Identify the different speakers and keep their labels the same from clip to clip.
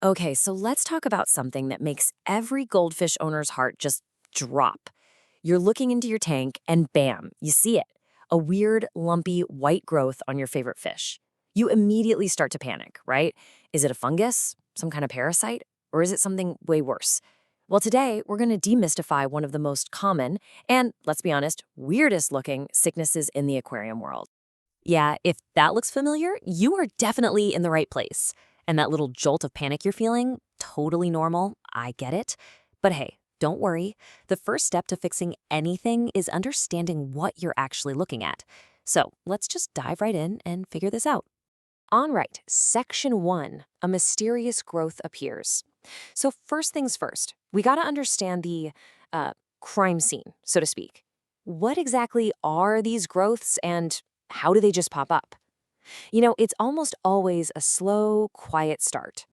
Speaker 1: Okay, so let's talk about something that makes every goldfish owner's heart just drop. You're looking into your tank and bam, you see it. A weird, lumpy, white growth on your favorite fish. You immediately start to panic, right? Is it a fungus, some kind of parasite, or is it something way worse? Well, today we're going to demystify one of the most common and, let's be honest, weirdest looking sicknesses in the aquarium world. Yeah, if that looks familiar, you are definitely in the right place. And that little jolt of panic you're feeling, totally normal. I get it. But hey, don't worry. The first step to fixing anything is understanding what you're actually looking at. So let's just dive right in and figure this out. On right, section 1, a mysterious growth appears. So first things first, we got to understand the uh, crime scene, so to speak. What exactly are these growths and how do they just pop up? It's almost always a slow, quiet start.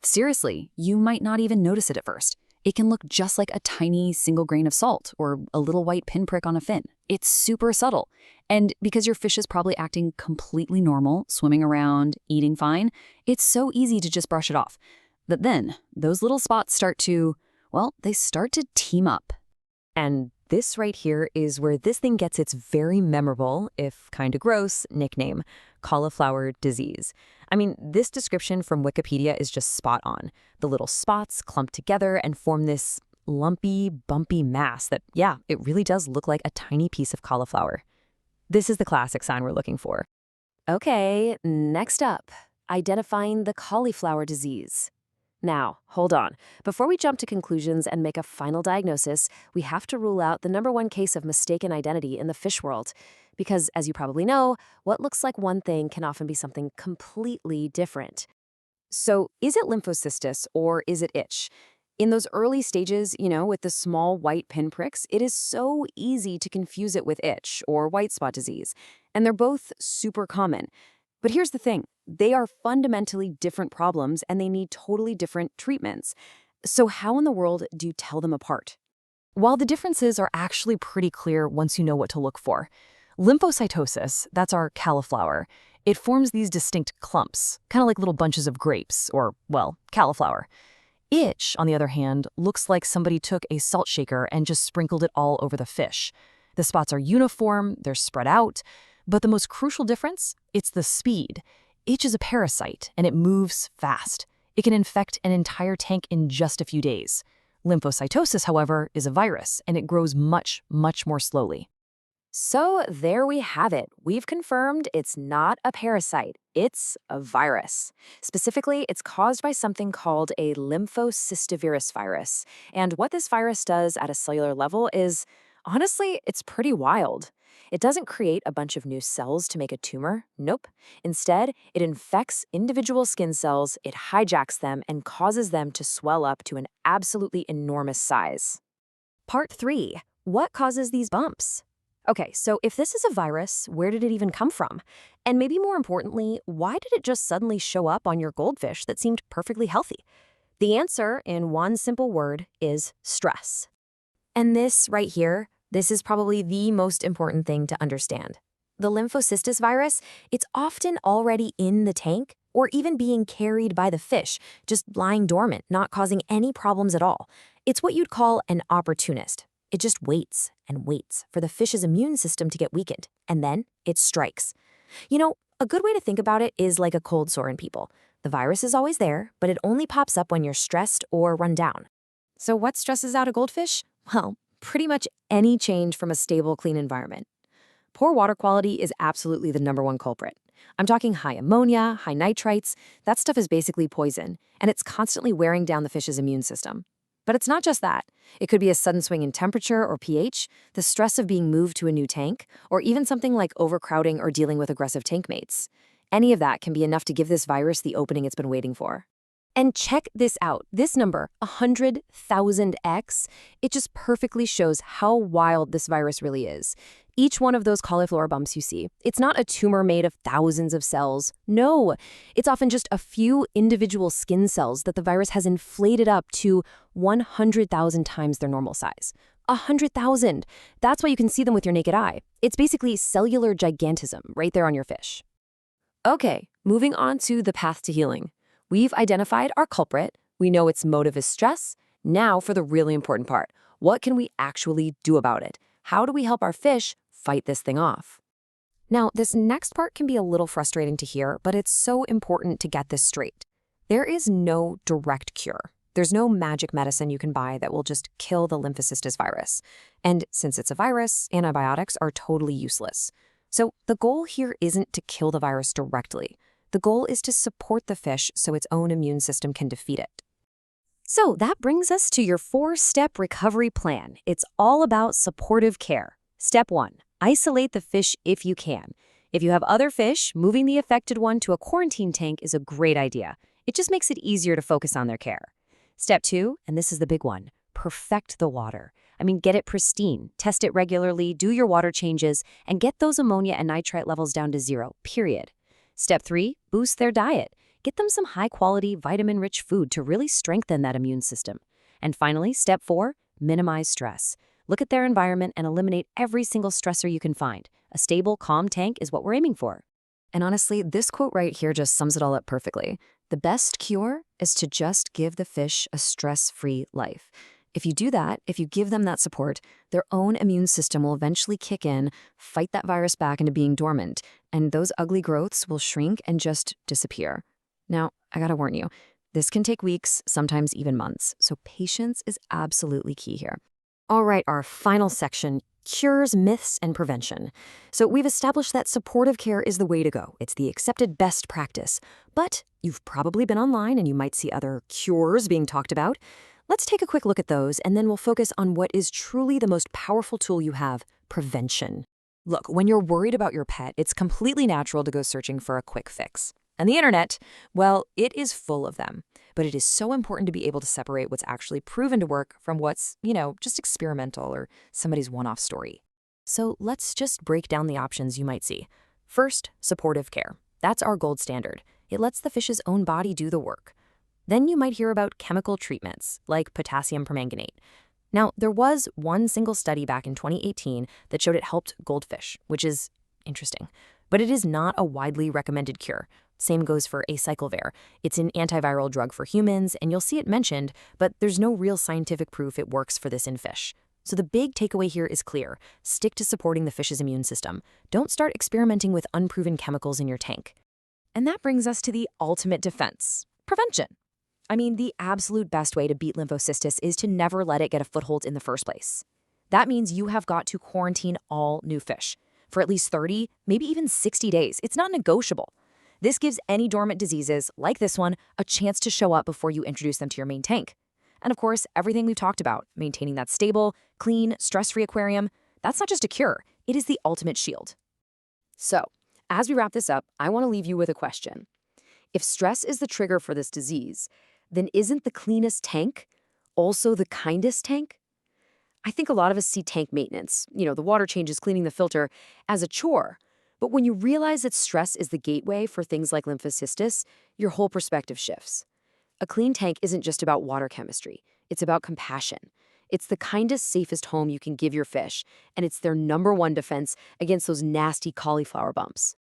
Speaker 2: Seriously, you might not even notice it at first. It can look just like a tiny single grain of salt or a little white pinprick on a fin. It's super subtle. And because your fish is probably acting completely normal, swimming around, eating fine, it's so easy to just brush it off. But then, those little spots start to, well, they start to team up.
Speaker 1: And this right here is where this thing gets its very memorable, if kind of gross, nickname, cauliflower disease. I mean, this description from Wikipedia is just spot on. The little spots clump together and form this lumpy, bumpy mass that, yeah, it really does look like a tiny piece of cauliflower. This is the classic sign we're looking for. Okay, next up, identifying the cauliflower disease. Now, hold on. Before we jump to conclusions and make a final diagnosis, we have to rule out the number one case of mistaken identity in the fish world. Because, as you probably know, what looks like one thing can often be something completely different. So, is it lymphocystis or is it itch? In those early stages, with the small white pinpricks, it is so easy to confuse it with itch or white spot disease. And they're both super common. But here's the thing. They are fundamentally different problems and they need totally different treatments. So how in the world do you tell them apart?
Speaker 2: While the differences are actually pretty clear once you know what to look for. Lymphocytosis, that's our cauliflower, it forms these distinct clumps, kind of like little bunches of grapes, or, well, cauliflower. Itch, on the other hand, looks like somebody took a salt shaker and just sprinkled it all over the fish. The spots are uniform, they're spread out, but the most crucial difference, it's the speed. Itch is a parasite, and it moves fast. It can infect an entire tank in just a few days. Lymphocytosis, however, is a virus, and it grows much, much more slowly.
Speaker 1: So there we have it. We've confirmed it's not a parasite. It's a virus. Specifically, it's caused by something called a lymphocystivirus virus. And what this virus does at a cellular level is, honestly, it's pretty wild. It doesn't create a bunch of new cells to make a tumor. Nope. Instead, it infects individual skin cells, it hijacks them, and causes them to swell up to an absolutely enormous size. Part 3. What causes these bumps? Okay, so if this is a virus, where did it even come from? And maybe more importantly, why did it just suddenly show up on your goldfish that seemed perfectly healthy? The answer, in one simple word, is stress. And this right here, this is probably the most important thing to understand. The lymphocystis virus, it's often already in the tank or even being carried by the fish, just lying dormant, not causing any problems at all. It's what you'd call an opportunist. It just waits and waits for the fish's immune system to get weakened, and then it strikes. A good way to think about it is like a cold sore in people. The virus is always there, but it only pops up when you're stressed or run down. So what stresses out a goldfish? Well, pretty much any change from a stable, clean environment. Poor water quality is absolutely the number one culprit. I'm talking high ammonia, high nitrites. That stuff is basically poison, and it's constantly wearing down the fish's immune system. But it's not just that. It could be a sudden swing in temperature or pH, the stress of being moved to a new tank, or even something like overcrowding or dealing with aggressive tank mates. Any of that can be enough to give this virus the opening it's been waiting for. And check this out. This number, 100,000x, it just perfectly shows how wild this virus really is. Each one of those cauliflower bumps you see, it's not a tumor made of thousands of cells. No, it's often just a few individual skin cells that the virus has inflated up to 100,000 times their normal size. 100,000. That's why you can see them with your naked eye. It's basically cellular gigantism right there on your fish. Okay, moving on to the path to healing. We've identified our culprit. We know its motive is stress. Now for the really important part. What can we actually do about it? How do we help our fish fight this thing off? Now, this next part can be a little frustrating to hear, but it's so important to get this straight. There is no direct cure. There's no magic medicine you can buy that will just kill the Lymphocystis virus. And since it's a virus, antibiotics are totally useless. So the goal here isn't to kill the virus directly. The goal is to support the fish so its own immune system can defeat it. So that brings us to your 4-step recovery plan. It's all about supportive care. Step 1, isolate the fish if you can. If you have other fish, moving the affected one to a quarantine tank is a great idea. It just makes it easier to focus on their care. Step 2, and this is the big one, perfect the water. Get it pristine, test it regularly, do your water changes, and get those ammonia and nitrite levels down to 0, period. Step 3, boost their diet. Get them some high-quality, vitamin-rich food to really strengthen that immune system. And finally, step 4, minimize stress. Look at their environment and eliminate every single stressor you can find. A stable, calm tank is what we're aiming for. And honestly, this quote right here just sums it all up perfectly. The best cure is to just give the fish a stress-free life. If you do that, if you give them that support, their own immune system will eventually kick in, fight that virus back into being dormant, and those ugly growths will shrink and just disappear. Now, I gotta warn you, this can take weeks, sometimes even months, so patience is absolutely key here. All right, our final section, cures, myths, and prevention. So we've established that supportive care is the way to go. It's the accepted best practice. But you've probably been online and you might see other cures being talked about. Let's take a quick look at those, and then we'll focus on what is truly the most powerful tool you have, prevention. Look, when you're worried about your pet, it's completely natural to go searching for a quick fix. And the internet, well, it is full of them. But it is so important to be able to separate what's actually proven to work from what's, just experimental or somebody's one-off story. So let's just break down the options you might see. First, supportive care. That's our gold standard. It lets the fish's own body do the work. Then you might hear about chemical treatments, like potassium permanganate. Now, there was one single study back in 2018 that showed it helped goldfish, which is interesting. But it is not a widely recommended cure. Same goes for acyclovir. It's an antiviral drug for humans, and you'll see it mentioned, but there's no real scientific proof it works for this in fish. So the big takeaway here is clear. Stick to supporting the fish's immune system. Don't start experimenting with unproven chemicals in your tank. And that brings us to the ultimate defense, prevention. The absolute best way to beat lymphocystis is to never let it get a foothold in the first place. That means you have got to quarantine all new fish for at least 30, maybe even 60 days. It's not negotiable. This gives any dormant diseases, like this one, a chance to show up before you introduce them to your main tank. And of course, everything we've talked about, maintaining that stable, clean, stress-free aquarium, that's not just a cure, it is the ultimate shield. So, as we wrap this up, I want to leave you with a question. If stress is the trigger for this disease, then isn't the cleanest tank also the kindest tank? I think a lot of us see tank maintenance, the water changes, cleaning the filter, as a chore. But when you realize that stress is the gateway for things like lymphocystis, your whole perspective shifts. A clean tank isn't just about water chemistry. It's about compassion. It's the kindest, safest home you can give your fish, and it's their #1 defense against those nasty cauliflower bumps.